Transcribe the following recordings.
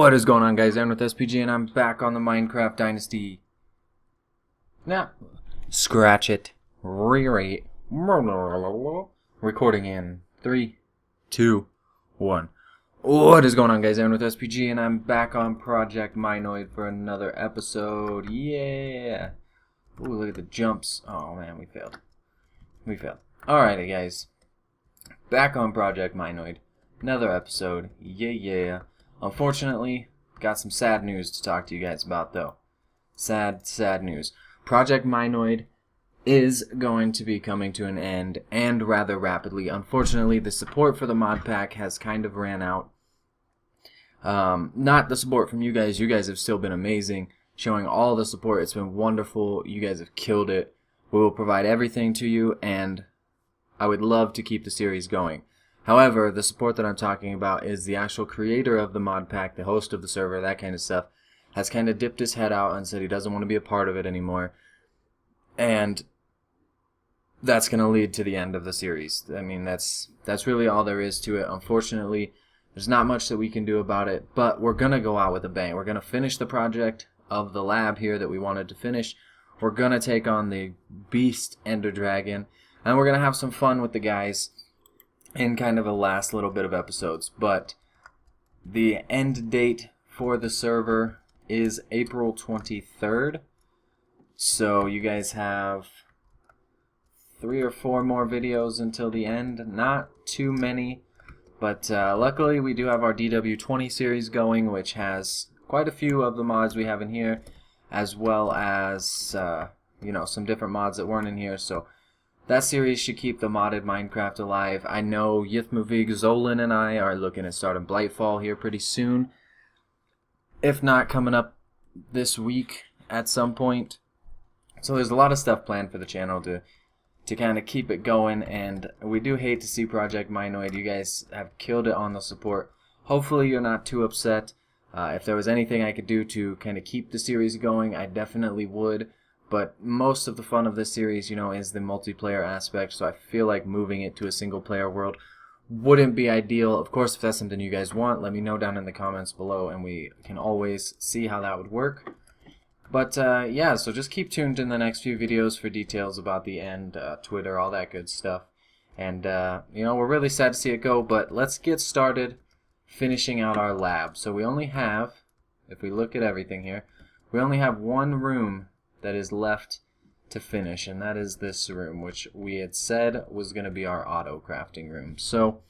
What is going on, guys? Aaron with SPG, and I'm back on the Minecraft Dynasty. Now, scratch it. Re-rate. Recording in 3, 2, 1. What is going on, guys? Aaron with SPG, and I'm back on Project Mineoid for another episode. Yeah. Ooh, look at the jumps. Oh man, we failed. Alrighty, guys. Back on Project Mineoid. Another episode. Yeah. Unfortunately, got some sad news to talk to you guys about, though. Sad news. Project Mineoid is going to be coming to an end, and rather rapidly. Unfortunately, the support for the mod pack has kind of ran out. Not the support from you guys. You guys have still been amazing, showing all the support. It's been wonderful. You guys have killed it. We will provide everything to you, and I would love to keep the series going. However, the support that I'm talking about is the actual creator of the mod pack, the host of the server, that kind of stuff, has kind of dipped his head out and said he doesn't want to be a part of it anymore. And that's going to lead to the end of the series. I mean, that's really all there is to it. Unfortunately, there's not much that we can do about it, but we're going to go out with a bang. We're going to finish the project of the lab here that we wanted to finish. We're going to take on the beast Ender Dragon, and we're going to have some fun with the guys in kind of a last little bit of episodes. But the end date for the server is April 23rd. So you guys have 3 or 4 more videos until the end. Not too many, but luckily we do have our DW20 series going, which has quite a few of the mods we have in here, as well as you know, some different mods that weren't in here. So that series should keep the modded Minecraft alive. I know Yithmovig, Zolan, and I are looking at starting Blightfall here pretty soon. If not, coming up this week at some point. So there's a lot of stuff planned for the channel to kind of keep it going. And we do hate to see Project Mineoid. You guys have killed it on the support. Hopefully you're not too upset. If there was anything I could do to kind of keep the series going, I definitely would. But most of the fun of this series, you know, is the multiplayer aspect, so I feel like moving it to a single-player world wouldn't be ideal. Of course, if that's something you guys want, let me know down in the comments below, and we can always see how that would work. But, yeah, so just keep tuned in the next few videos for details about the end, Twitter, all that good stuff. And, you know, we're really sad to see it go, but let's get started finishing out our lab. So we only have, if we look at everything here, we only have one room that is left to finish, and that is this room, which we had said was going to be our auto crafting room. So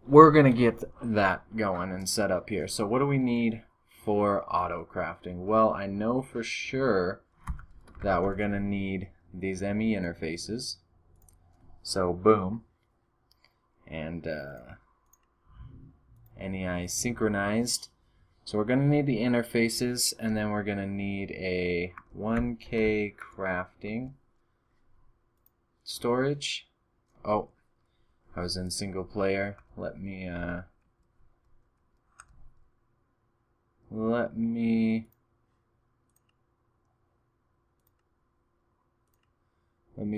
we're going to get that going and set up here. So what do we need for auto crafting? Well, I know for sure that we're going to need these ME interfaces. So boom, and NEI synchronized. So we're going to need the interfaces, and then we're going to need a 1K crafting storage. Oh, I was in single player. Let me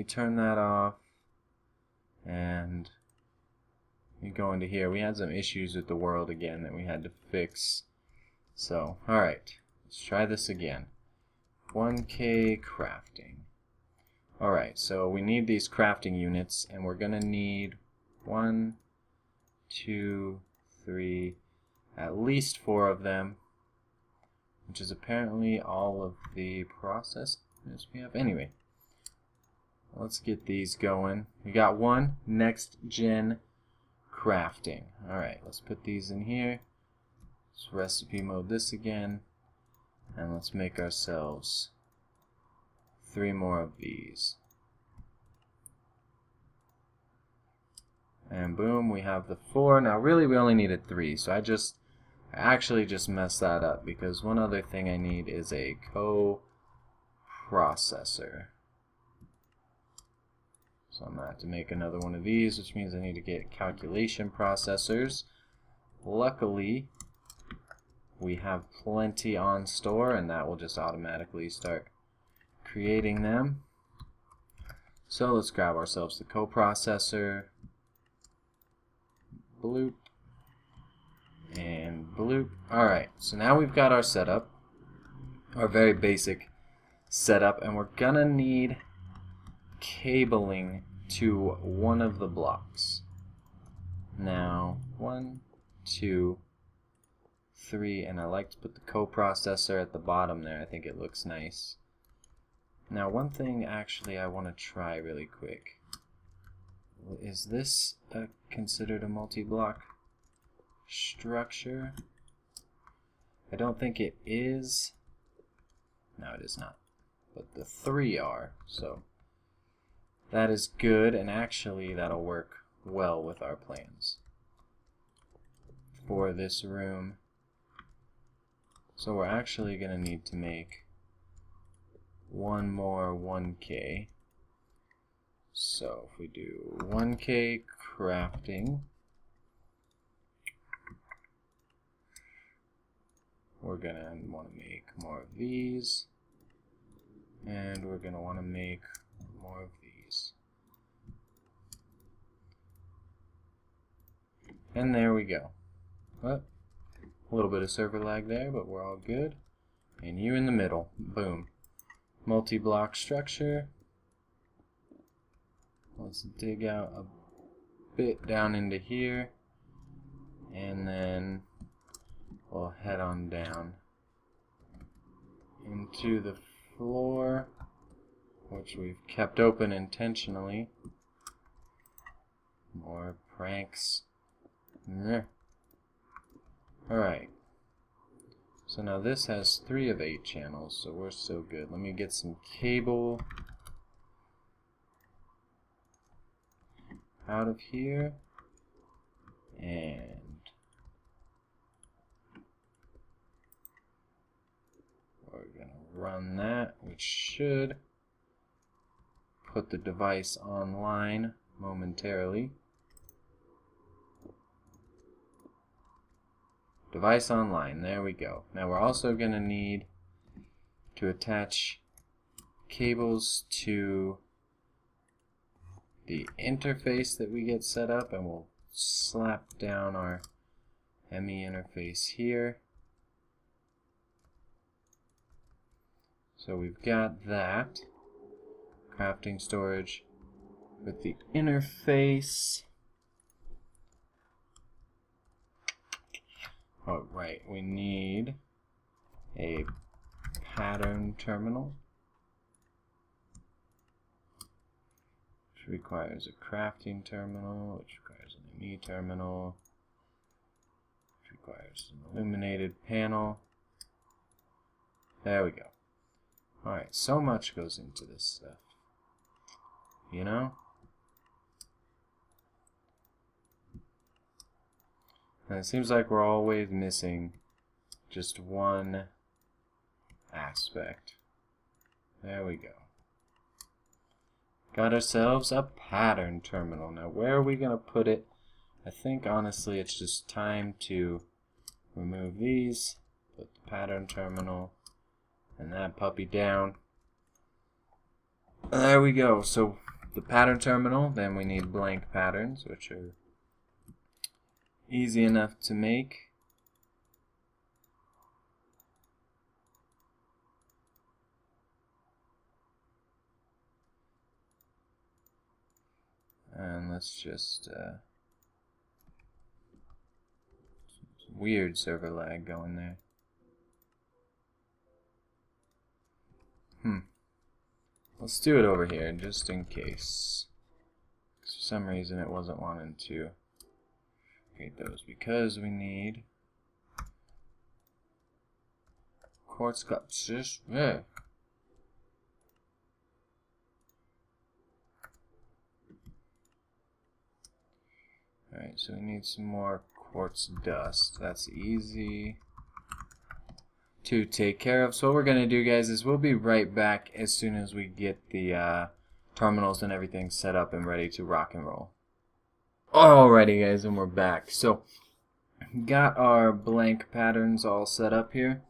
turn that off, and we go into here. We had some issues with the world again that we had to fix. So, alright, let's try this again. 1K crafting. Alright, so we need these crafting units, and we're going to need 1, 2, 3, at least 4 of them, which is apparently all of the process we have. Anyway, let's get these going. We got one next gen crafting. Alright, let's put these in here. Let's recipe mode this again, and let's make ourselves 3 more of these. And boom, we have the 4. Now really we only needed 3, so I actually just messed that up, because one other thing I need is a co-processor. So I'm going to have to make another one of these, which means I need to get calculation processors. Luckily, we have plenty on store, and that will just automatically start creating them. So let's grab ourselves the coprocessor. Bloop. And bloop. Alright, so now we've got our setup. Our very basic setup. And we're gonna need cabling to one of the blocks. Now, 1, 2, 3, and I like to put the coprocessor at the bottom there. I think it looks nice. Now, one thing actually I want to try really quick. Is this considered a multi-block structure? I don't think it is. No, it is not. But the 3 are, so that is good, and actually that'll work well with our plans for this room. So we're actually going to need to make one more 1K. So if we do 1K crafting, we're going to want to make more of these, and we're going to want to make more of these. And there we go. Well, a little bit of server lag there, but we're all good. And you in the middle. Boom. Multi-block structure. Let's dig out a bit down into here. And then we'll head on down into the floor, which we've kept open intentionally. More pranks. Alright, so now this has 3 of 8 channels, so we're so good. Let me get some cable out of here, and we're going to run that, which should put the device online momentarily. Device online, there we go. Now we're also going to need to attach cables to the interface that we get set up, and we'll slap down our ME interface here. So we've got that. Crafting storage with the interface. Alright, we need a pattern terminal, which requires a crafting terminal, which requires an ME terminal, which requires an illuminated panel. There we go. Alright, so much goes into this stuff, you know? And it seems like we're always missing just one aspect. There we go. Got ourselves a pattern terminal. Now where are we going to put it? I think honestly it's just time to remove these, put the pattern terminal and that puppy down. There we go. So the pattern terminal, then we need blank patterns, which are easy enough to make. And let's just weird server lag going there. Let's do it over here just in case. For some reason it wasn't wanting to create those, because we need quartz cups. Just there. Alright, so we need some more quartz dust. That's easy to take care of. So what we're going to do, guys, is we'll be right back as soon as we get the terminals and everything set up and ready to rock and roll. Alrighty, guys, and we're back. So got our blank patterns all set up here,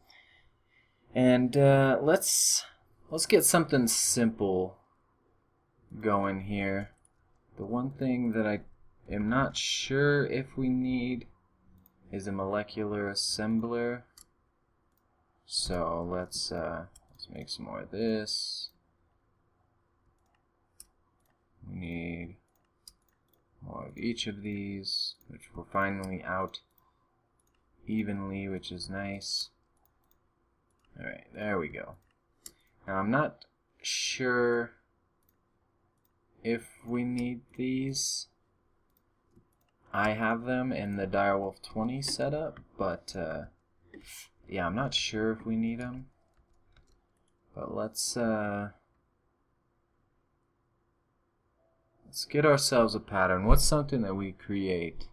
and let's get something simple going here. The one thing that I am not sure if we need is a molecular assembler. So let's make some more of this. We need more of each of these, which we're finally out evenly, which is nice. Alright, there we go. Now I'm not sure if we need these. I have them in the Direwolf 20 setup, but yeah, I'm not sure if we need them. But let's get ourselves a pattern. What's something that we create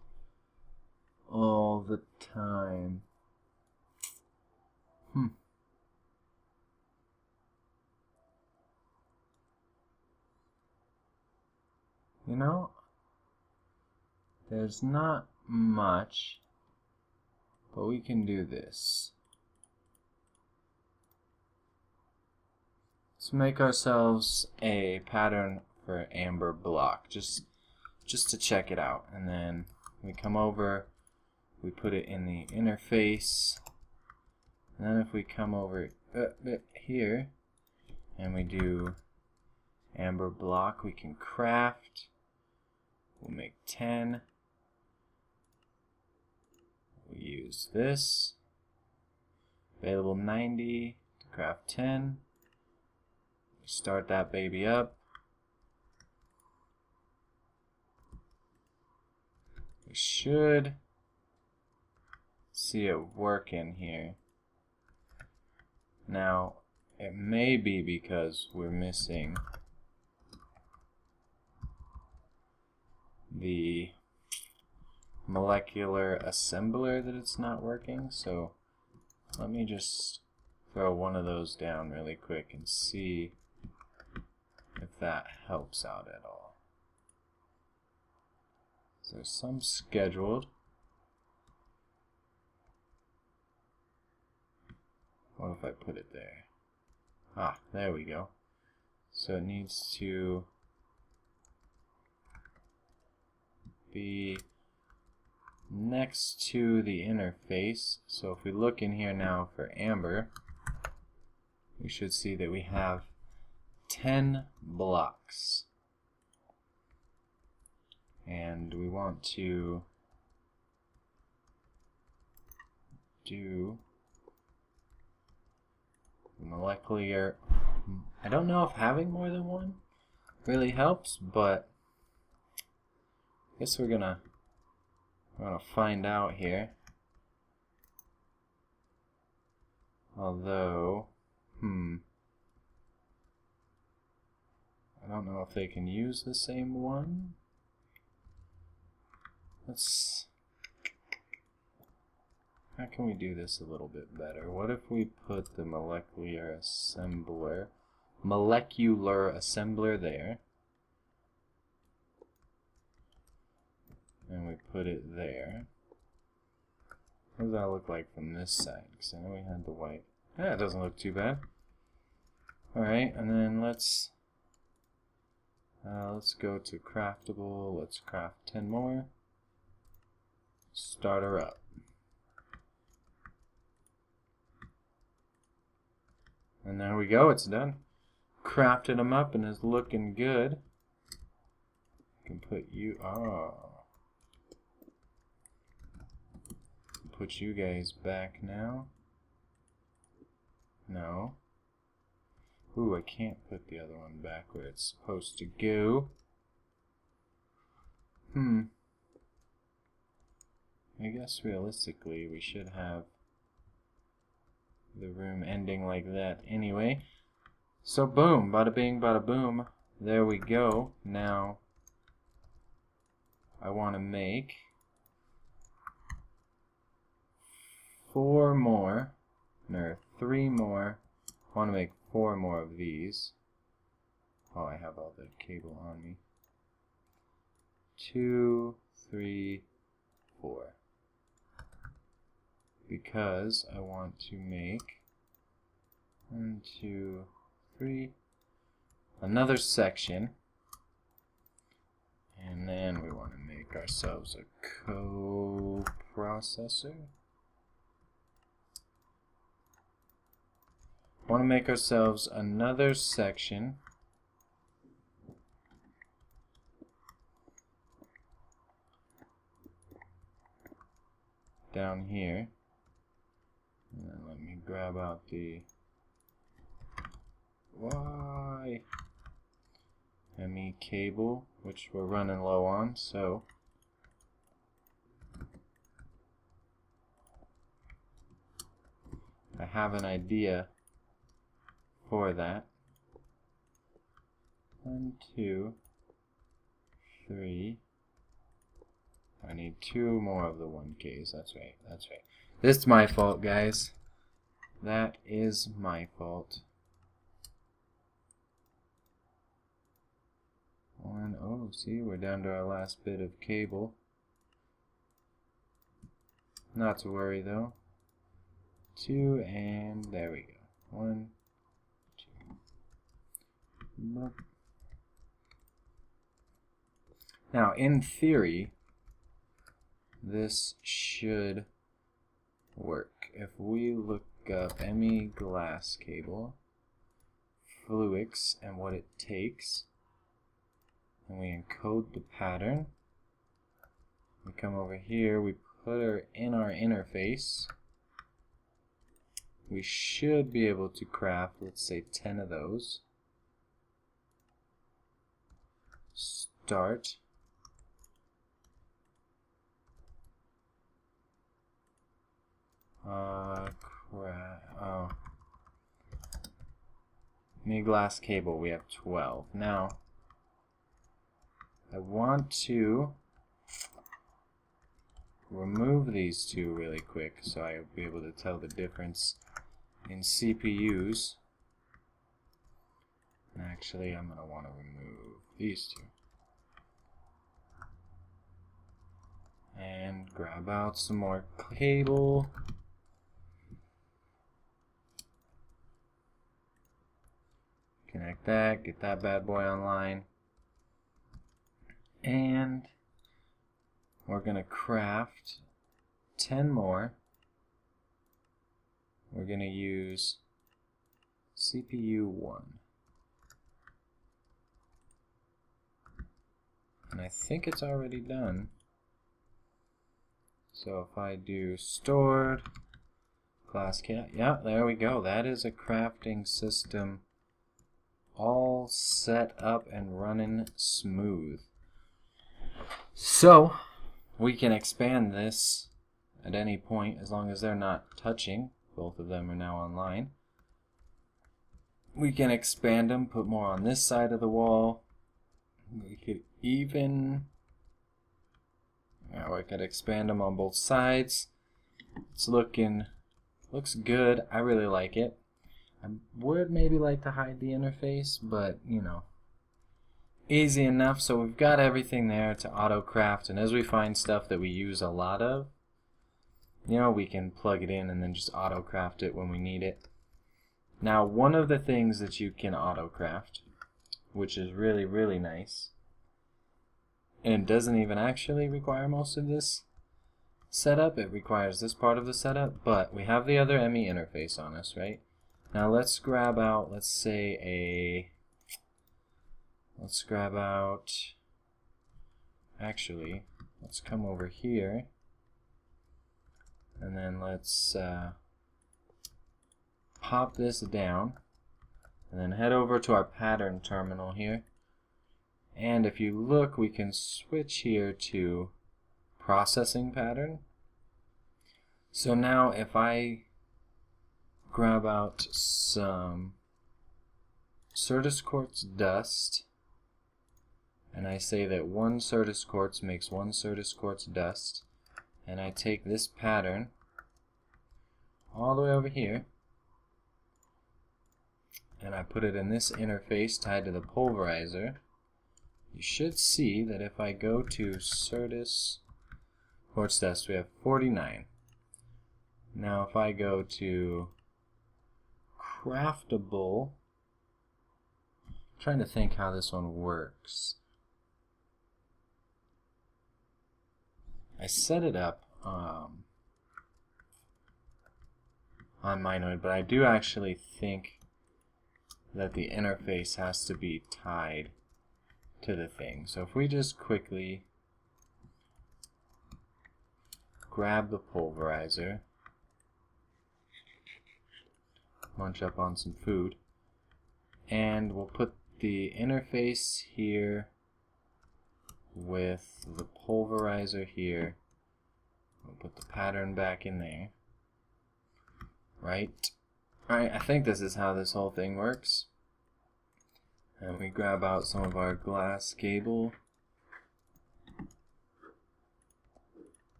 all the time? You know, there's not much, but we can do this. Let's make ourselves a pattern for amber block, just to check it out. And then we come over, we put it in the interface, and then if we come over here and we do amber block, we can craft. We'll make 10. We use this. Available 90 to craft 10. Start that baby up. We should see it working here. Now, it may be because we're missing the molecular assembler that it's not working. So let me just throw one of those down really quick and see if that helps out at all. So some scheduled. What if I put it there? Ah, there we go. So it needs to be next to the interface. So if we look in here now for amber, we should see that we have 10 blocks. And we want to do molecular. I don't know if having more than one really helps, but I guess we're gonna find out here. Although, I don't know if they can use the same one. How can we do this a little bit better? What if we put the molecular assembler there, and we put it there? What does that look like from this side? Because I know we had the white. Yeah, it doesn't look too bad. Alright, and then let's go to craftable. Let's craft 10 more. Start her up. And there we go, it's done. Crafted them up and is looking good. Can put you, put you guys back now. No. Ooh, I can't put the other one back where it's supposed to go. I guess realistically we should have the room ending like that anyway. So boom, bada bing, bada boom. There we go. Now I want to make 4 more, or 3 more. I want to make 4 more of these. Oh, I have all the cable on me. 2, 3, 4. Because I want to make 1, 2, 3, another section, And then we want to make ourselves a coprocessor. Want to make ourselves another section down here. And then let me grab out the ME cable, which we're running low on, so I have an idea for that. 1, 2, 3. I need 2 more of the 1Ks. That's right. That's right. This is my fault, guys. That is my fault. Oh, see, we're down to our last bit of cable. Not to worry, though. 2, and there we go. 1, 2. Now, in theory, this should work. If we look up ME glass cable, Fluix, and what it takes, and we encode the pattern, we come over here, we put her in our interface, we should be able to craft, let's say, 10 of those. Start. ME glass cable, we have 12. Now, I want to remove these 2 really quick so I'll be able to tell the difference in CPUs. And actually, I'm going to want to remove these 2. And grab out some more cable. Connect that, get that bad boy online. And we're going to craft 10 more. We're going to use CPU 1. And I think it's already done. So if I do stored, class cat, yeah, there we go. That is a crafting system all set up and running smooth. So we can expand this at any point as long as they're not touching. Both of them are now online. We can expand them, put more on this side of the wall. We could even, we could expand them on both sides. It's looks good. I really like it. I would maybe like to hide the interface, but you know, easy enough. So we've got everything there to auto craft, and as we find stuff that we use a lot of, you know, we can plug it in and then just auto craft it when we need it. Now, one of the things that you can auto craft, which is really, really nice, and doesn't even actually require most of this setup, it requires this part of the setup, but we have the other ME interface on us, right? Now let's grab out, let's come over here, and then let's pop this down, and then head over to our pattern terminal here. And if you look, we can switch here to processing pattern. So now if I grab out some Certus quartz dust, and I say that 1 Certus quartz makes 1 Certus quartz dust, and I take this pattern all the way over here, and I put it in this interface tied to the pulverizer, you should see that if I go to Certus quartz dust, we have 49. Now if I go to craftable, I'm trying to think how this one works. I set it up on Mineoid, but I do actually think that the interface has to be tied to the thing. So if we just quickly grab the pulverizer, munch up on some food, and we'll put the interface here with the pulverizer here. We'll put the pattern back in there. Right? Alright, I think this is how this whole thing works. And we grab out some of our glass cable.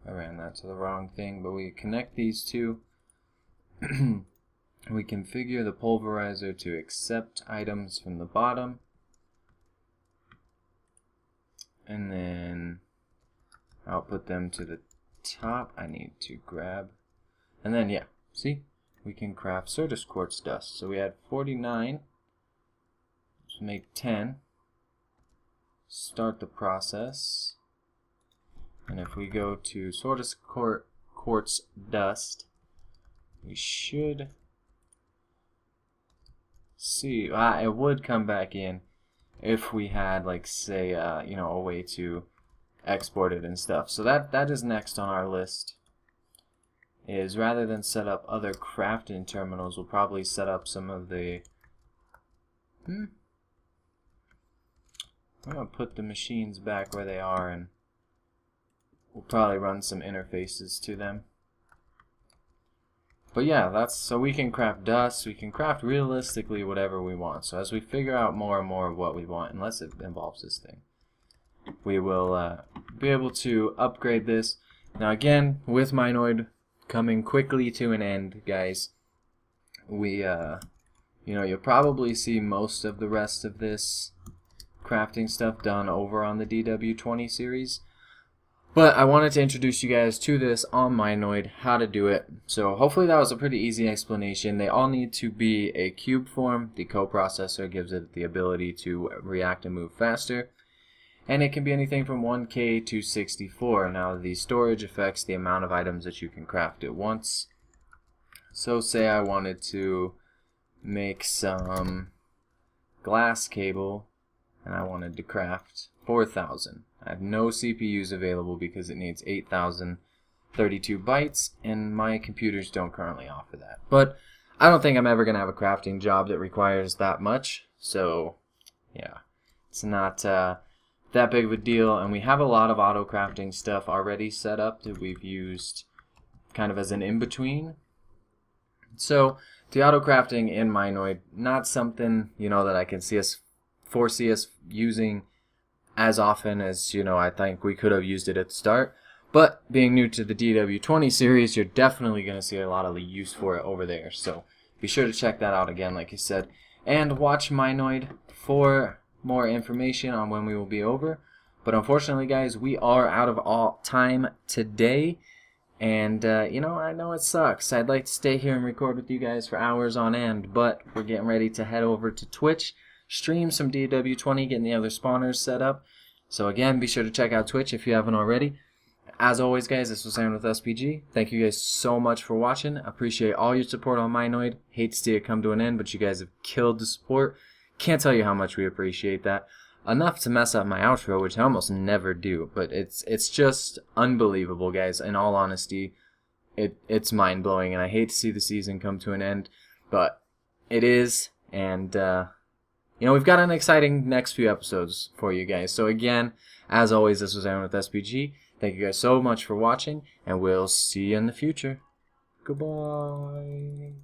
I ran that to the wrong thing, but we connect these two. We configure the pulverizer to accept items from the bottom. And then output them to the top. I need to grab. And then, yeah, see? We can craft Certus quartz dust. So we had 49. Let's make 10. Start the process. And if we go to Certus quartz dust, we should see. It would come back in if we had, like, say, you know, a way to export it and stuff. So that is next on our list. Is rather than set up other crafting terminals, we'll probably set up some of the. I'm gonna put the machines back where they are, and we'll probably run some interfaces to them. But yeah, that's so we can craft dust, we can craft realistically whatever we want. So as we figure out more and more of what we want, unless it involves this thing, we will be able to upgrade this. Now again, with Mineoid coming quickly to an end, guys, we you know, you'll probably see most of the rest of this crafting stuff done over on the DW20 series. But I wanted to introduce you guys to this on Mineoid, how to do it. So hopefully that was a pretty easy explanation. They all need to be a cube form. The coprocessor gives it the ability to react and move faster. And it can be anything from 1K to 64. Now the storage affects the amount of items that you can craft at once. So say I wanted to make some glass cable and I wanted to craft 4,000. I have no CPUs available because it needs 8,032 bytes, and my computers don't currently offer that. But I don't think I'm ever going to have a crafting job that requires that much, so yeah, it's not that big of a deal. And we have a lot of auto crafting stuff already set up that we've used kind of as an in-between. So the auto crafting in Mineoid, not something, you know, that I can foresee us using as often as, you know, I think we could have used it at the start. But being new to the DW20 series, you're definitely going to see a lot of use for it over there. So be sure to check that out again, like I said. And watch Mineoid for more information on when we will be over. But unfortunately, guys, we are out of all time today. And, you know, I know it sucks. I'd like to stay here and record with you guys for hours on end. But we're getting ready to head over to Twitch, stream some DW20, getting the other spawners set up. So again, be sure to check out Twitch if you haven't already. As always, guys, this was Sam with SPG. Thank you guys so much for watching. Appreciate all your support on Mineoid. Hate to see it come to an end, but you guys have killed the support. Can't tell you how much we appreciate that. Enough to mess up my outro, which I almost never do, but it's just unbelievable, guys. In all honesty, it's mind-blowing, and I hate to see the season come to an end, but it is, and you know, we've got an exciting next few episodes for you guys. So again, as always, this was Aaron with SPG. Thank you guys so much for watching, and we'll see you in the future. Goodbye.